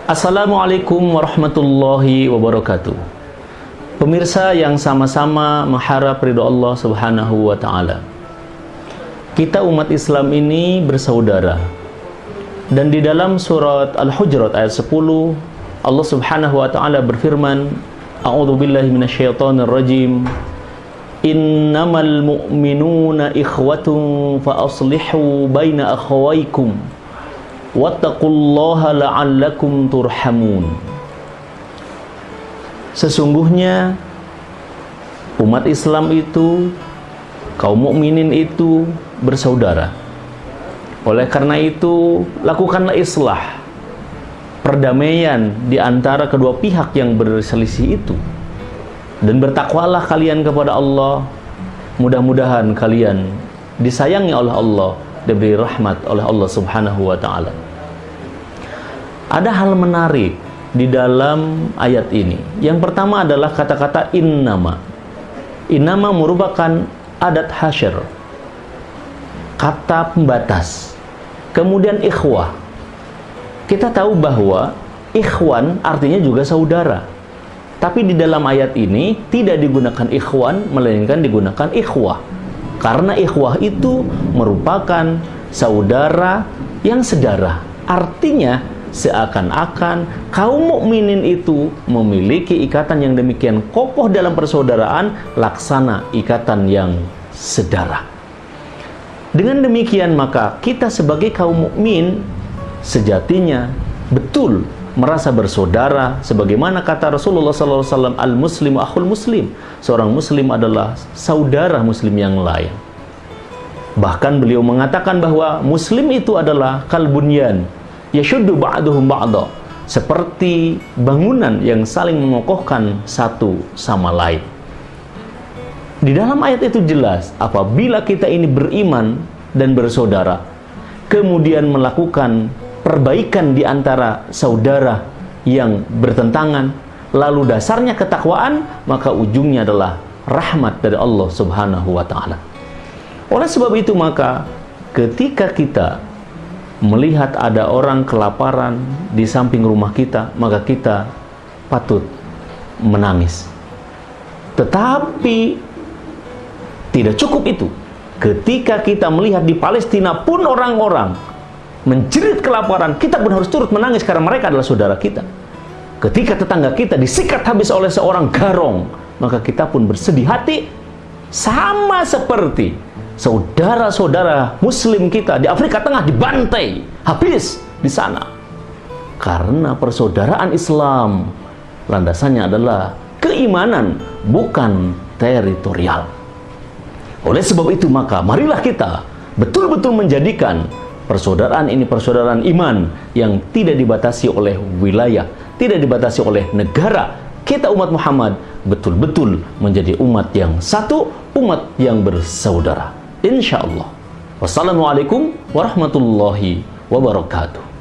Assalamualaikum warahmatullahi wabarakatuh. Pemirsa yang sama-sama mengharap ridho Allah Subhanahu wa Ta'ala, kita umat Islam ini bersaudara. Dan di dalam surat Al-Hujurat ayat 10, Allah Subhanahu wa Ta'ala berfirman, A'udzubillahi minasyaitonir rajim, Innamal mu'minuna ikhwatun fa aslihu baina akhawaykum wattaqullaha la'allakum turhamun. Sesungguhnya umat Islam itu, kaum mukminin itu bersaudara. Oleh karena itu, lakukanlah islah, perdamaian di antara kedua pihak yang berselisih itu. Dan bertakwalah kalian kepada Allah. Mudah-mudahan kalian disayangi oleh Allah, diberi rahmat oleh Allah Subhanahu wa Ta'ala. Ada hal menarik di dalam ayat ini. Yang pertama adalah kata-kata innama. Innama merupakan adat hasyr, kata pembatas. Kemudian ikhwah. Kita tahu bahwa ikhwan artinya juga saudara. Tapi di dalam ayat ini tidak digunakan ikhwan, melainkan digunakan ikhwah. Karena ikhwah itu merupakan saudara yang sedara. Artinya seakan-akan kaum mukminin itu memiliki ikatan yang demikian kokoh dalam persaudaraan, laksana ikatan yang sedara. Dengan demikian maka kita sebagai kaum mukmin sejatinya betul merasa bersaudara, sebagaimana kata Rasulullah SAW, al-muslimu akhul muslim, seorang muslim adalah saudara muslim yang lain. Bahkan beliau mengatakan bahwa muslim itu adalah kalbunyan yashuddu ba'duhum ba'da, seperti bangunan yang saling mengokohkan satu sama lain. Di dalam ayat itu jelas, apabila kita ini beriman dan bersaudara, kemudian melakukan perbaikan di antara saudara yang bertentangan, lalu dasarnya ketakwaan, maka ujungnya adalah rahmat dari Allah Subhanahu wa Ta'ala. Oleh sebab itu maka ketika kita melihat ada orang kelaparan di samping rumah kita, maka kita patut menangis. Tetapi tidak cukup itu. Ketika kita melihat di Palestina pun orang-orang menjerit kelaparan, kita pun harus turut menangis karena mereka adalah saudara kita. Ketika tetangga kita disikat habis oleh seorang garong, maka kita pun bersedih hati, sama seperti saudara-saudara muslim kita di Afrika Tengah dibantai habis di sana. Karena persaudaraan Islam landasannya adalah keimanan, bukan teritorial. Oleh sebab itu maka marilah kita betul-betul menjadikan persaudaraan ini persaudaraan iman yang tidak dibatasi oleh wilayah, tidak dibatasi oleh negara. Kita umat Muhammad betul-betul menjadi umat yang satu, umat yang bersaudara. Insya Allah. Wassalamualaikum warahmatullahi wabarakatuh.